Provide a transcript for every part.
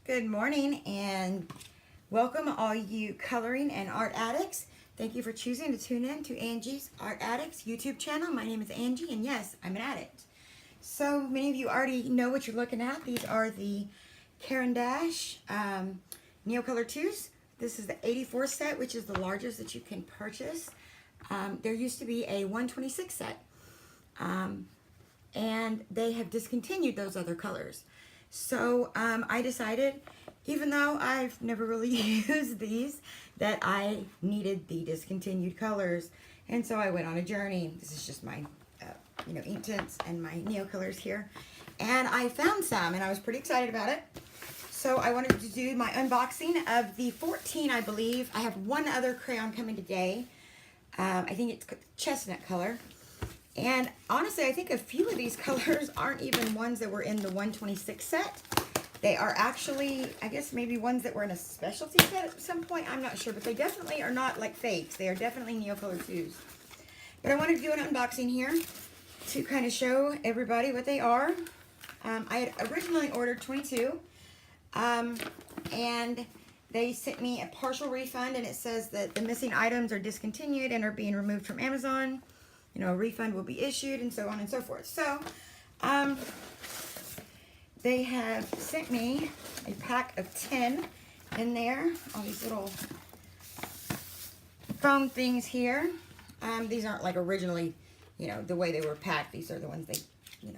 Good morning and welcome all you coloring and art addicts. Thank you for choosing to tune in to Angie's Art Addicts YouTube channel. My name is Angie and yes, I'm an addict. So many of you already know what you're looking at. These are the Caran d'Ache Neocolor 2s. This is the 84 set, which is the largest that you can purchase. There used to be a 126 set. And they have discontinued those other colors. So I decided, even though I've never really used these, that I needed the discontinued colors. And so I went on a journey. This is just my, ink tints and my Neocolors here. And I found some, and I was pretty excited about it. So I wanted to do my unboxing of the 14, I believe. I have one other crayon coming today. I think it's chestnut color. And honestly, I think a few of these colors aren't even ones that were in the 126 set. They are actually, I guess maybe ones that were in a specialty set at some point. I'm not sure, but they definitely are not like fakes. They are definitely Neocolor 2s. But I wanted to do an unboxing here to kind of show everybody what they are. I had originally ordered 22, and they sent me a partial refund, and it says that the missing items are discontinued and are being removed from Amazon. A refund will be issued, and so on and so forth. So, they have sent me a pack of 10 in there. All these little foam things here. These aren't like originally, the way they were packed. These are the ones they,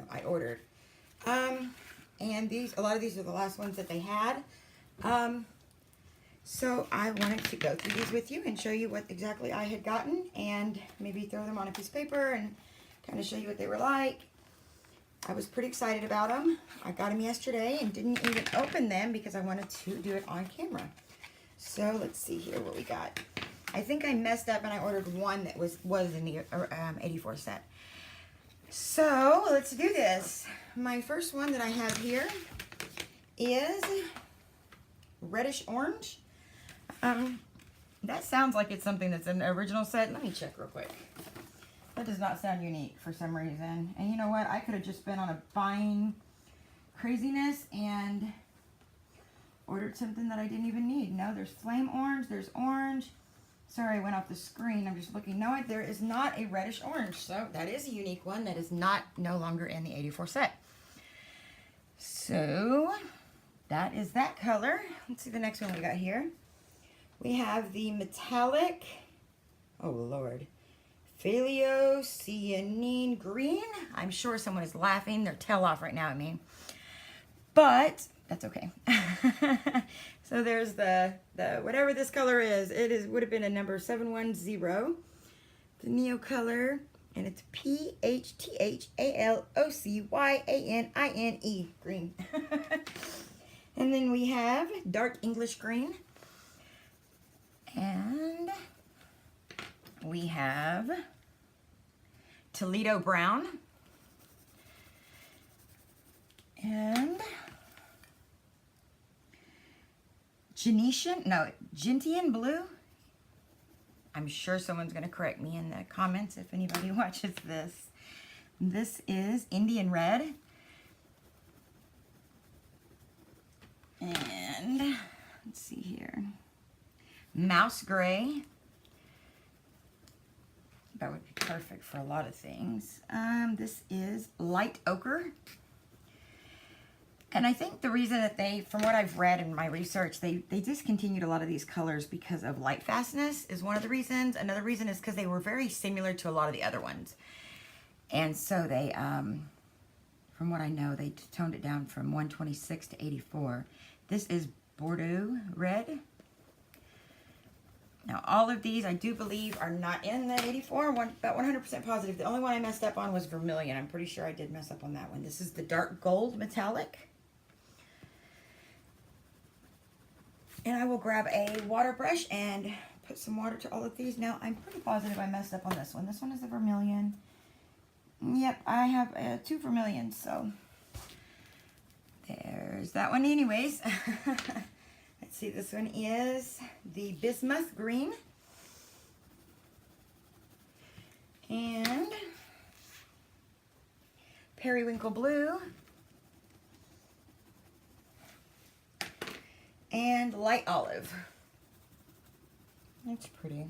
I ordered. And a lot of these are the last ones that they had. So I wanted to go through these with you and show you what exactly I had gotten and maybe throw them on a piece of paper and kind of show you what they were like. I was pretty excited about them. I got them yesterday and didn't even open them because I wanted to do it on camera. So let's see here what we got. I think I messed up and I ordered one that was in the 84 set. So let's do this. My first one that I have here is Reddish-Orange. That sounds like it's something that's in the original set. Let me check real quick. That does not sound unique for some reason. And you know what? I could have just been on a buying craziness and ordered something that I didn't even need. No, there's flame orange. There's orange. Sorry, I went off the screen. I'm just looking. No, there is not a reddish orange. So that is a unique one that is no longer in the 84 set. So that is that color. Let's see the next one we got here. We have the metallic, oh Lord, Phthalo-cyanine green. I'm sure someone is laughing their tail off right now at me, but that's okay. So there's the whatever this color is. Would have been a number 710. The Neocolor, and it's PHTHALOCYANINE green. And then we have dark English green. And we have Toledo brown. And Gentian blue. I'm sure someone's going to correct me in the comments if anybody watches this. This is Indian red. And let's see here. Mouse gray. That would be perfect for a lot of things. This is light ochre. And I think the reason that from what I've read in my research, they discontinued a lot of these colors because of light fastness is one of the reasons. Another reason is because they were very similar to a lot of the other ones. And so they, from what I know, they toned it down from 126 to 84. This is Bordeaux red. Now, all of these, I do believe, are not in the 84. About 100% positive. The only one I messed up on was vermilion. I'm pretty sure I did mess up on that one. This is the dark gold metallic. And I will grab a water brush and put some water to all of these. Now, I'm pretty positive I messed up on this one. This one is the vermilion. Yep, I have 2 vermilions, so there's that one anyways. Let's see, this one is the Bismuth Green. And Periwinkle Blue. and light olive. That's pretty.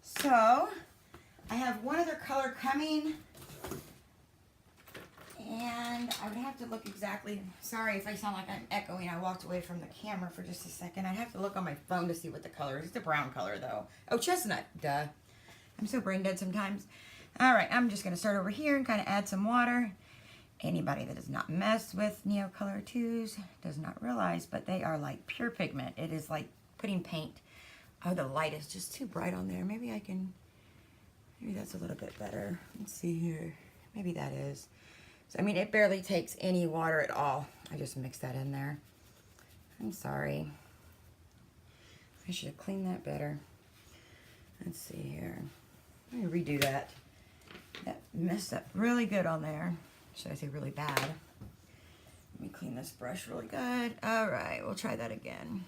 So I have one other color coming, and I would have to look exactly. Sorry if I sound like I'm echoing. I walked away from the camera for just a second. I'd have to look on my phone to see what the color is. It's a brown color though. Oh, chestnut. Duh. I'm so brain dead sometimes. All right, I'm just going to start over here and kind of add some water. Anybody that does not mess with Neocolor 2s does not realize, but they are like pure pigment. It is like putting paint. Oh, the light is just too bright on there. Maybe that's a little bit better. Let's see here. Maybe that is. So, I mean, it barely takes any water at all. I just mixed that in there. I'm sorry. I should have cleaned that better. Let's see here. Let me redo that. That messed up really good on there. Should I say really bad? Let me clean this brush really good. All right, we'll try that again.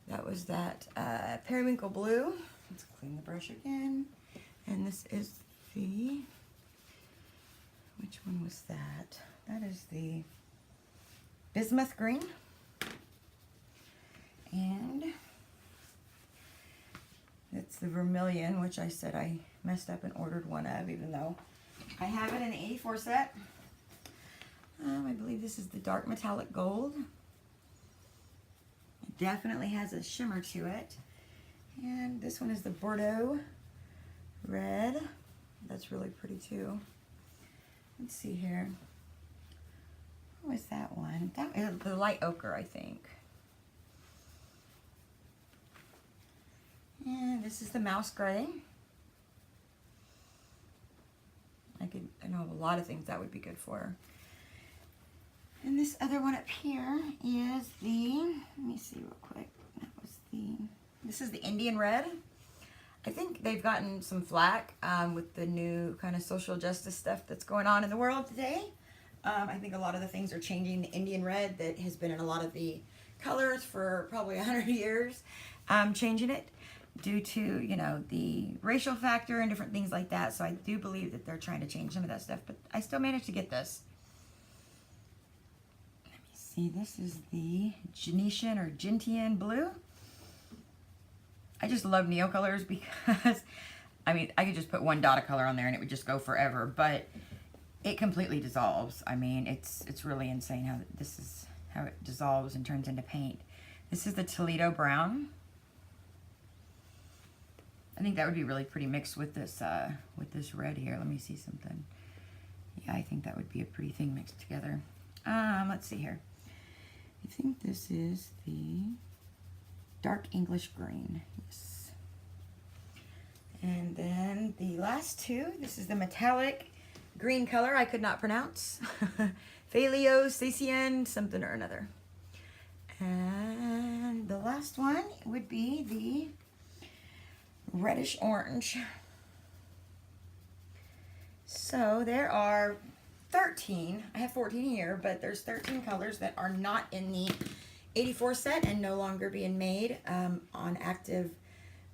That was that periwinkle blue. Let's clean the brush again. And this is the, which one was that? That is the Bismuth Green. And it's the vermilion, which I said I messed up and ordered one of, even though I have it in the 84 set. I believe this is the dark metallic gold. It definitely has a shimmer to it. And this one is the Bordeaux red. That's really pretty too. Let's see here. What was that one? That is the light ochre, I think. And this is the mouse gray. I know of a lot of things that would be good for. And this other one up here is the, let me see real quick. This is the Indian red. I think they've gotten some flack with the new kind of social justice stuff that's going on in the world today. I think a lot of the things are changing. The Indian red that has been in a lot of the colors for probably 100 years, changing it due to, you know, the racial factor and different things like that. So I do believe that they're trying to change some of that stuff, but I still managed to get this. Let me see, this is the Genetian or Gentian blue. I just love Neocolors because, I mean, I could just put one dot of color on there and it would just go forever, but it completely dissolves. I mean, it's really insane how this is, how it dissolves and turns into paint. This is the Toledo brown. I think that would be really pretty mixed with this red here. Let me see something. Yeah, I think that would be a pretty thing mixed together. Let's see here. I think this is the dark English green. Yes. And then the last two, this is the metallic green color I could not pronounce. Phaleocesian something or another. And the last one would be the Reddish-Orange. So there are 13, I have 14 here, but there's 13 colors that are not in the 84 set and no longer being made on active,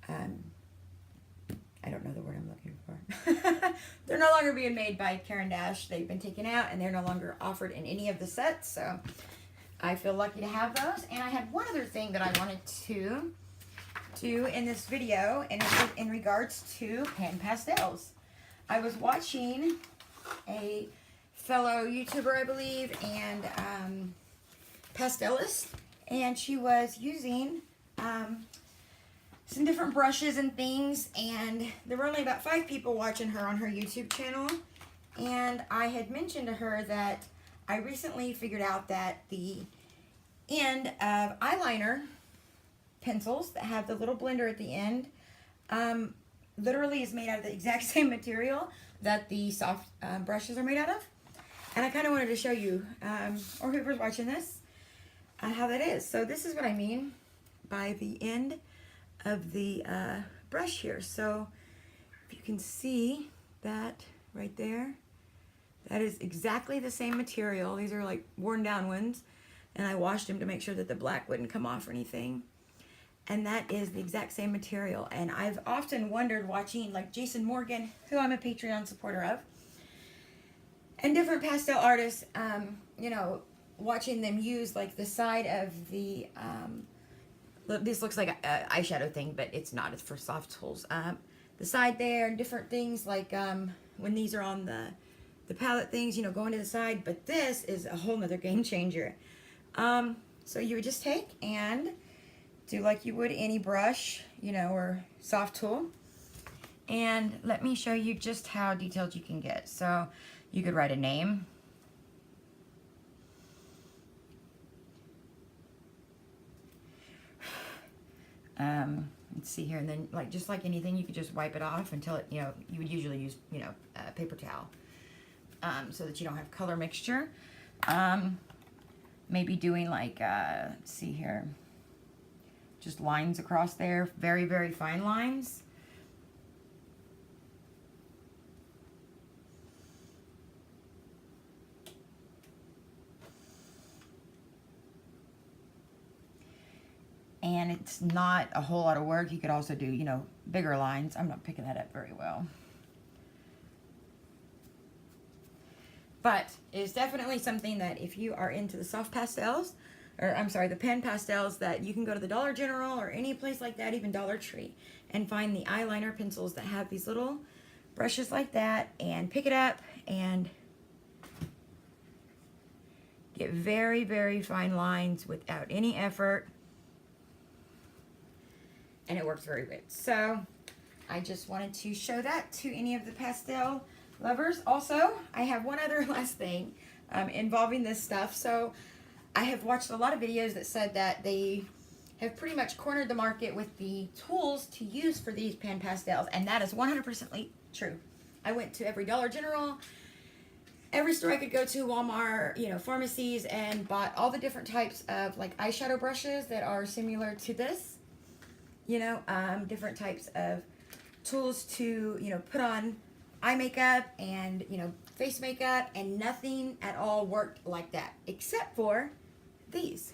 I don't know the word I'm looking for. They're no longer being made by Karen Dash. They've been taken out and they're no longer offered in any of the sets. So I feel lucky to have those. And I had one other thing that I wanted to do in this video, and it's in regards to pan pastels. I was watching a fellow YouTuber, I believe, and pastelist, and she was using some different brushes and things, and there were only about 5 people watching her on her YouTube channel, and I had mentioned to her that I recently figured out that the end of eyeliner pencils that have the little blender at the end literally is made out of the exact same material that the soft brushes are made out of. And I kind of wanted to show you, or whoever's watching this, how that is. So this is what I mean by the end of the brush here. So if you can see that right there, that is exactly the same material. These are like worn down ones, and I washed them to make sure that the black wouldn't come off or anything. And that is the exact same material. And I've often wondered, watching like Jason Morgan, who I'm a Patreon supporter of, and different pastel artists, you know, watching them use like the side of the, this looks like a eyeshadow thing, but it's not, it's for soft tools. The side there and different things like when these are on the palette things, you know, going to the side, but this is a whole nother game changer. So you would just take and do like you would any brush, you know, or soft tool. And let me show you just how detailed you can get. So you could write a name. Let's see here, and then like just like anything, you could just wipe it off until it, you know, you would usually use, you know, a paper towel, so that you don't have color mixture. Maybe doing like, let's see here, just lines across there, very, very fine lines. And it's not a whole lot of work. You could also do, you know, bigger lines. I'm not picking that up very well. But it's definitely something that if you are into the soft pastels, or I'm sorry, the pen pastels, that you can go to the Dollar General or any place like that, even Dollar Tree, and find the eyeliner pencils that have these little brushes like that, and pick it up and get very, very fine lines without any effort. And it works very good. So I just wanted to show that to any of the pastel lovers. Also, I have one other last thing involving this stuff. So I have watched a lot of videos that said that they have pretty much cornered the market with the tools to use for these pan pastels, and that is 100% true. I went to every Dollar General, every store I could go to, Walmart, you know, pharmacies, and bought all the different types of like eyeshadow brushes that are similar to this. You know, different types of tools to, you know, put on eye makeup and, you know, face makeup, and nothing at all worked like that, except for these.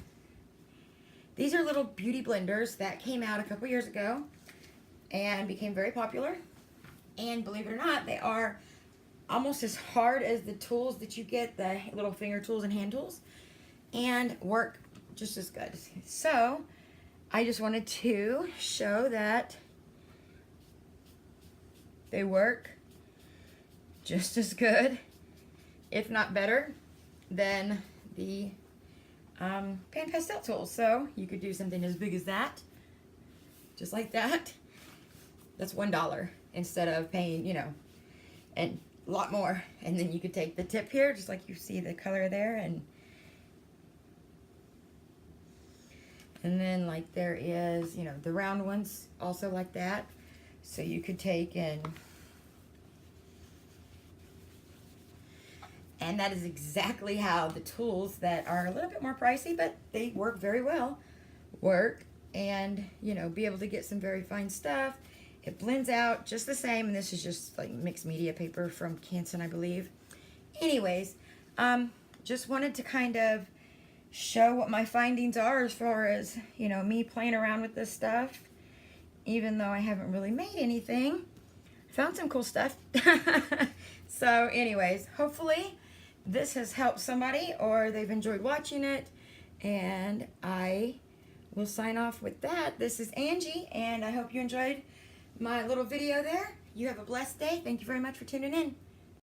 These are little beauty blenders that came out a couple years ago and became very popular. And believe it or not, they are almost as hard as the tools that you get, the little finger tools and hand tools, and work just as good. So I just wanted to show that they work just as good, if not better, than the pan pastel tools. So you could do something as big as that, just like that. That's $1 instead of paying, you know, and a lot more. And then you could take the tip here, just like you see the color there, and then like there is, you know, the round ones also like that. So you could take and that is exactly how the tools that are a little bit more pricey, but they work very well, work, and, you know, be able to get some very fine stuff. It blends out just the same, and this is just like mixed media paper from Canson, I believe. Anyways, just wanted to kind of show what my findings are as far as, you know, me playing around with this stuff. Even though I haven't really made anything, I found some cool stuff. So anyways, hopefully this has helped somebody, or they've enjoyed watching it, and I will sign off with that. This is Angie, and I hope you enjoyed my little video there. You have a blessed day. Thank you very much for tuning in.